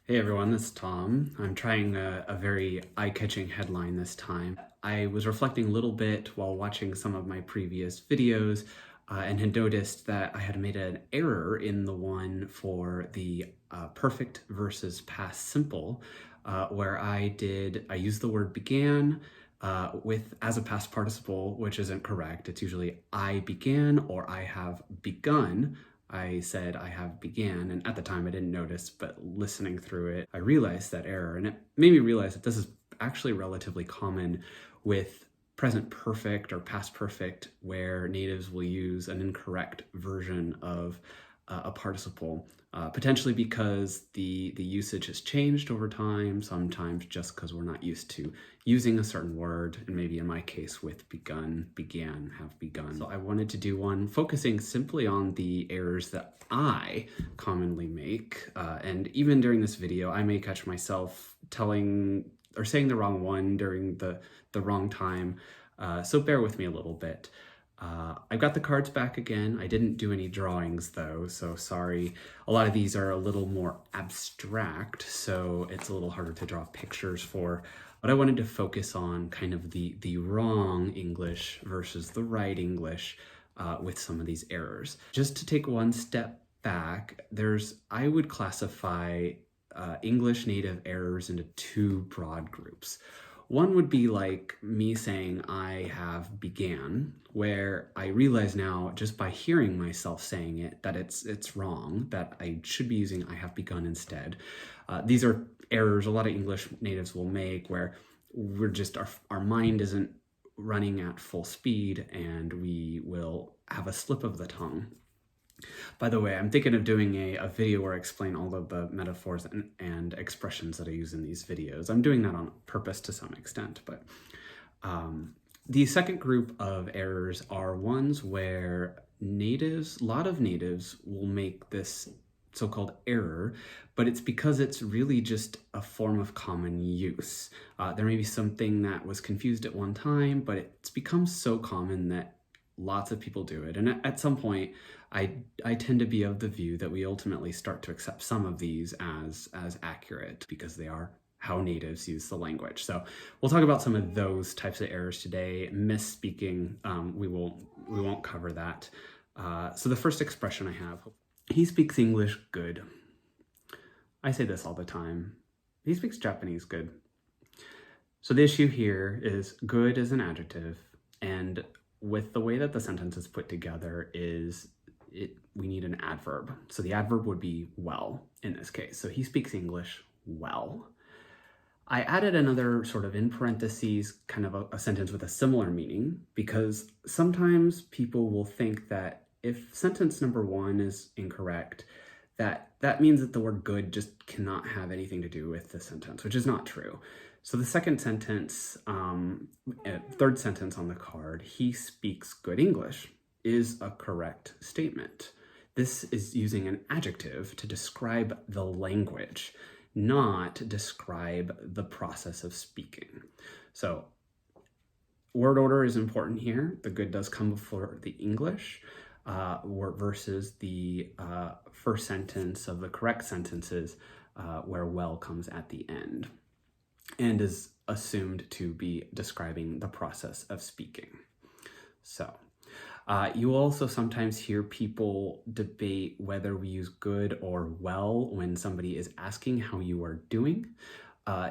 Hey everyone, this is Tom. I'm trying a very eye-catching headline this time. I was reflecting a little bit while watching some of my previous videos and had noticed that I had made an error in the one for the perfect versus past simple, where I used the word began with as a past participle, which isn't correct. It's usually I began or I have begun. I said I have began, and at the time I didn't notice, but listening through it, I realized that error, and it made me realize that this is actually relatively common with present perfect or past perfect, where natives will use an incorrect version of a participle, potentially because the usage has changed over time, sometimes just because we're not used to using a certain word, and maybe in my case with begun, began, have begun. So I wanted to do one focusing simply on the errors that I commonly make, and even during this video, I may catch myself telling or saying the wrong one during the wrong time, so bear with me a little bit. I've got the cards back again. I didn't do any drawings though, so sorry. A lot of these are a little more abstract, so it's a little harder to draw pictures for. But I wanted to focus on kind of the wrong English versus the right English with some of these errors. Just to take one step back, I would classify English native errors into two broad groups. One would be like me saying I have began, where I realize now just by hearing myself saying it that it's wrong, that I should be using I have begun instead. These are errors a lot of English natives will make where we're just, our mind isn't running at full speed and we will have a slip of the tongue. By the way, I'm thinking of doing a video where I explain all of the metaphors and expressions that I use in these videos. I'm doing that on purpose to some extent, but the second group of errors are ones where a lot of natives will make this so-called error, but it's because it's really just a form of common use. There may be something that was confused at one time, but it's become so common that lots of people do it. And at some point, I tend to be of the view that we ultimately start to accept some of these as accurate because they are how natives use the language. So we'll talk about some of those types of errors today. Misspeaking, we won't cover that. So the first expression I have, he speaks English good. I say this all the time. He speaks Japanese good. So the issue here is good is an adjective, and with the way that the sentence is put together we need an adverb. So the adverb would be well in this case. So he speaks English well. I added another sort of in parentheses kind of a sentence with a similar meaning because sometimes people will think that if sentence number one is incorrect, that means that the word good just cannot have anything to do with the sentence, which is not true. So the second sentence, third sentence on the card, he speaks good English, is a correct statement. This is using an adjective to describe the language, not describe the process of speaking. So word order is important here. The good does come before the English versus the first sentence of the correct sentences where well comes at the end and is assumed to be describing the process of speaking. So you also sometimes hear people debate whether we use good or well when somebody is asking how you are doing.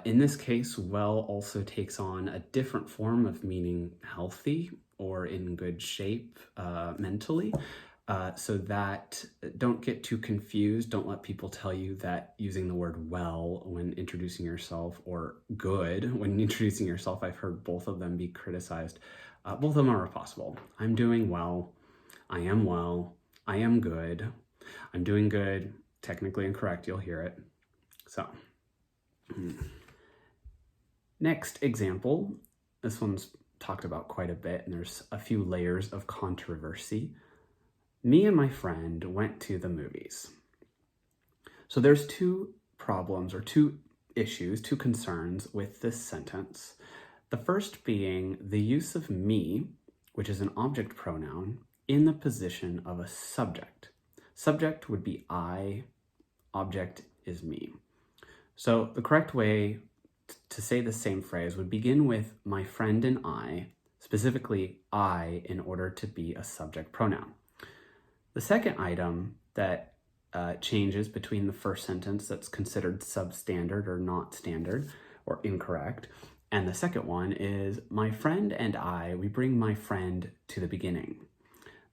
In this case, well also takes on a different form of meaning healthy or in good shape mentally. So that don't get too confused. Don't let people tell you that using the word well when introducing yourself or good when introducing yourself, I've heard both of them be criticized. Both of them are possible. I'm doing well. I am well. I am good. I'm doing good. Technically incorrect, you'll hear it. So, next example. This one's talked about quite a bit, and there's a few layers of controversy. Me and my friend went to the movies. So there's two problems or two issues, two concerns with this sentence. The first being the use of me, which is an object pronoun, in the position of a subject. Subject would be I, object is me. So the correct way to say the same phrase would begin with my friend and I, specifically I, in order to be a subject pronoun. The second item that changes between the first sentence that's considered substandard or not standard or incorrect, and the second one is my friend and I, we bring my friend to the beginning.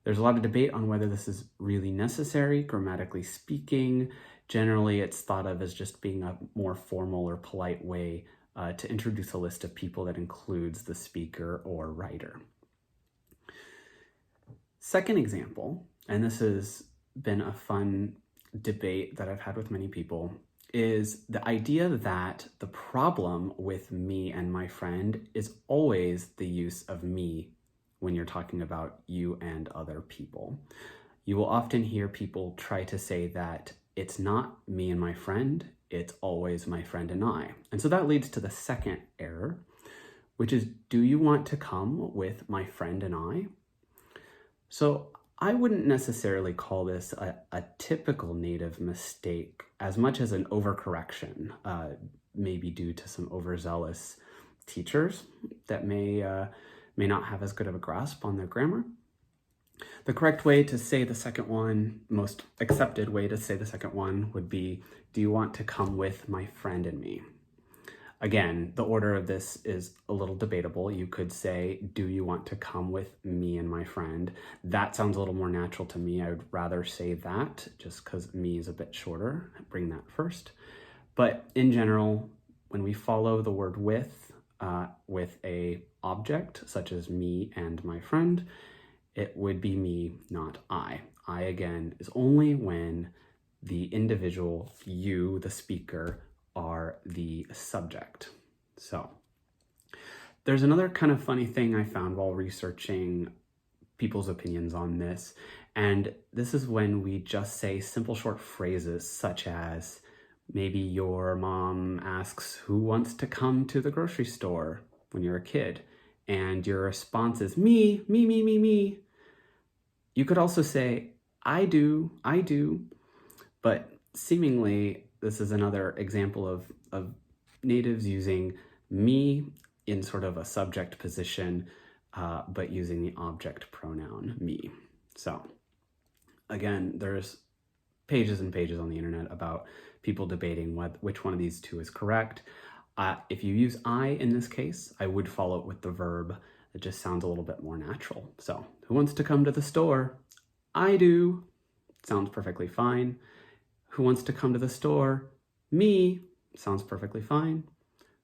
There's a lot of debate on whether this is really necessary, grammatically speaking. Generally, it's thought of as just being a more formal or polite way to introduce a list of people that includes the speaker or writer. Second example, and this has been a fun debate that I've had with many people, is the idea that the problem with me and my friend is always the use of me when you're talking about you and other people. You will often hear people try to say that it's not me and my friend, it's always my friend and I. And so that leads to the second error, which is, do you want to come with my friend and I? So I wouldn't necessarily call this a typical native mistake as much as an overcorrection, maybe due to some overzealous teachers that may not have as good of a grasp on their grammar. The correct way to say the second one, most accepted way to say the second one would be, do you want to come with my friend and me? Again, the order of this is a little debatable. You could say, do you want to come with me and my friend? That sounds a little more natural to me. I would rather say that just because me is a bit shorter. Bring that first. But in general, when we follow the word with a object, such as me and my friend, it would be me, not I. I, again, is only when the individual, you, the speaker, are the subject. So there's another kind of funny thing I found while researching people's opinions on this, and this is when we just say simple short phrases such as, maybe your mom asks who wants to come to the grocery store when you're a kid, and your response is me, me, me, me, me. You could also say, I do, but seemingly this is another example of natives using me in sort of a subject position, but using the object pronoun me. So again, there's pages and pages on the internet about people debating which one of these two is correct. If you use I in this case, I would follow it with the verb. It just sounds a little bit more natural. So, who wants to come to the store? I do. Sounds perfectly fine. Who wants to come to the store? Me. Sounds perfectly fine.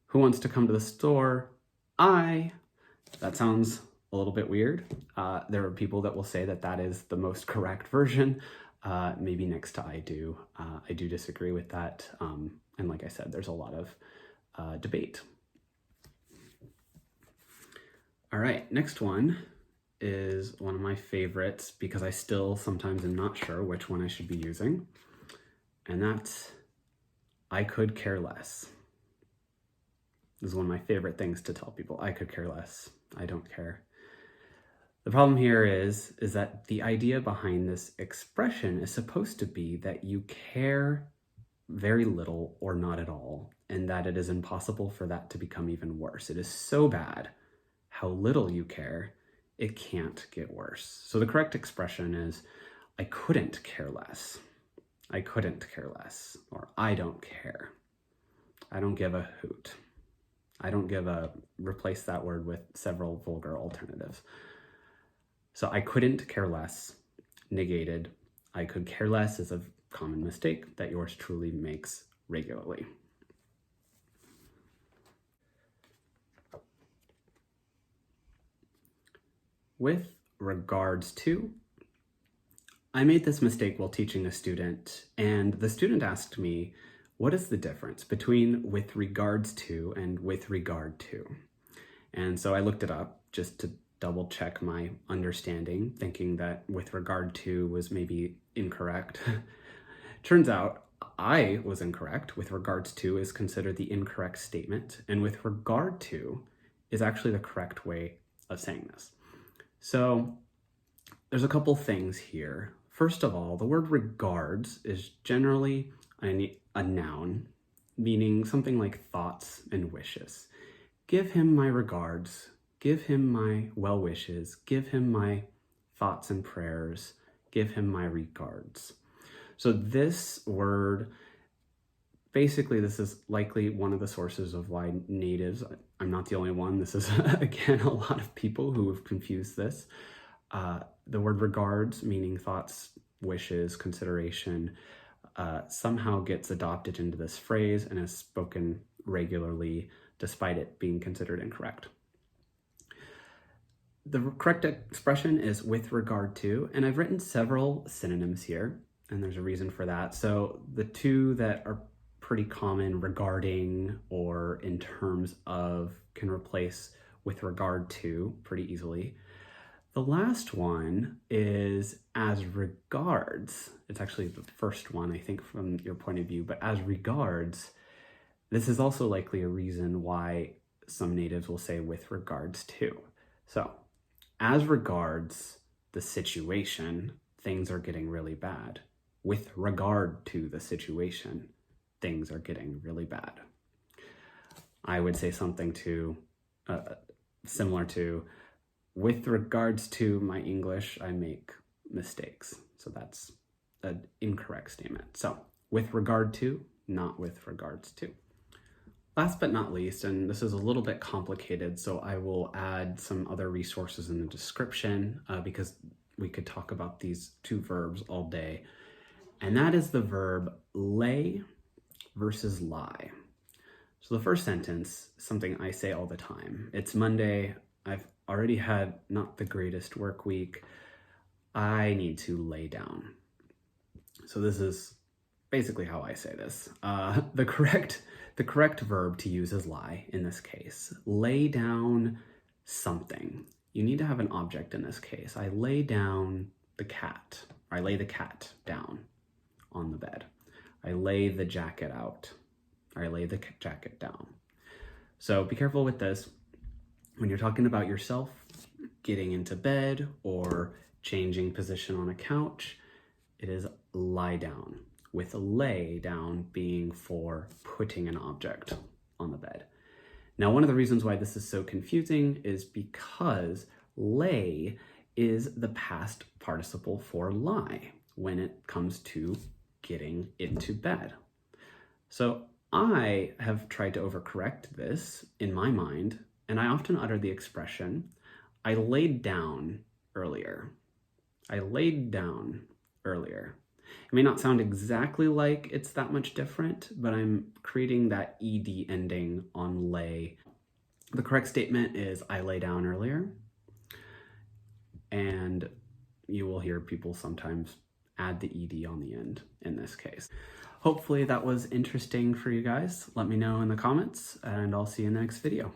Who wants to come to the store? I. That sounds a little bit weird. There are people that will say that that is the most correct version, maybe next to I do. I do disagree with that. And like I said, there's a lot of debate. All right, next one is one of my favorites because I still sometimes am not sure which one I should be using. And that's, I could care less. This is one of my favorite things to tell people. I could care less. I don't care. The problem here is that the idea behind this expression is supposed to be that you care very little or not at all, and that it is impossible for that to become even worse. It is so bad how little you care, it can't get worse. So the correct expression is, I couldn't care less. I couldn't care less, or I don't care. I don't give a hoot. I don't give a, replace that word with several vulgar alternatives. So I couldn't care less, negated. I could care less is a common mistake that yours truly makes regularly. With regards to, I made this mistake while teaching a student, and the student asked me, what is the difference between with regards to and with regard to? And so I looked it up just to double check my understanding, thinking that with regard to was maybe incorrect. Turns out I was incorrect. With regards to is considered the incorrect statement, and with regard to is actually the correct way of saying this. So there's a couple things here. First of all, the word regards is generally a noun, meaning something like thoughts and wishes. Give him my regards, give him my well wishes, give him my thoughts and prayers, give him my regards. So this word, basically this is likely one of the sources of why natives, I'm not the only one, this is again a lot of people who have confused this. The word regards, meaning thoughts, wishes, consideration, somehow gets adopted into this phrase and is spoken regularly despite it being considered incorrect. The correct expression is with regard to, and I've written several synonyms here, and there's a reason for that. So the two that are pretty common, regarding or in terms of, can replace with regard to pretty easily. The last one is as regards. It's actually the first one, I think, from your point of view, but as regards, this is also likely a reason why some natives will say with regards to. So, as regards the situation, things are getting really bad. With regard to the situation, things are getting really bad. I would say something to similar to, with regards to my English, I make mistakes. So that's an incorrect statement. So with regard to, not with regards to. Last but not least, and this is a little bit complicated, so I will add some other resources in the description because we could talk about these two verbs all day. And that is the verb lay versus lie. So the first sentence, something I say all the time. It's Monday. I've already had not the greatest work week. I need to lay down. So this is basically how I say this. The correct verb to use is lie in this case. Lay down something. You need to have an object in this case. I lay down the cat. Or I lay the cat down on the bed. I lay the jacket out. Or I lay the jacket down. So be careful with this. When you're talking about yourself getting into bed or changing position on a couch, it is lie down, with lay down being for putting an object on the bed. Now, one of the reasons why this is so confusing is because lay is the past participle for lie when it comes to getting into bed. So I have tried to overcorrect this in my mind, and I often utter the expression, I laid down earlier. I laid down earlier. It may not sound exactly like it's that much different, but I'm creating that ed ending on lay. The correct statement is I lay down earlier, and you will hear people sometimes add the ed on the end in this case. Hopefully that was interesting for you guys. Let me know in the comments, and I'll see you in the next video.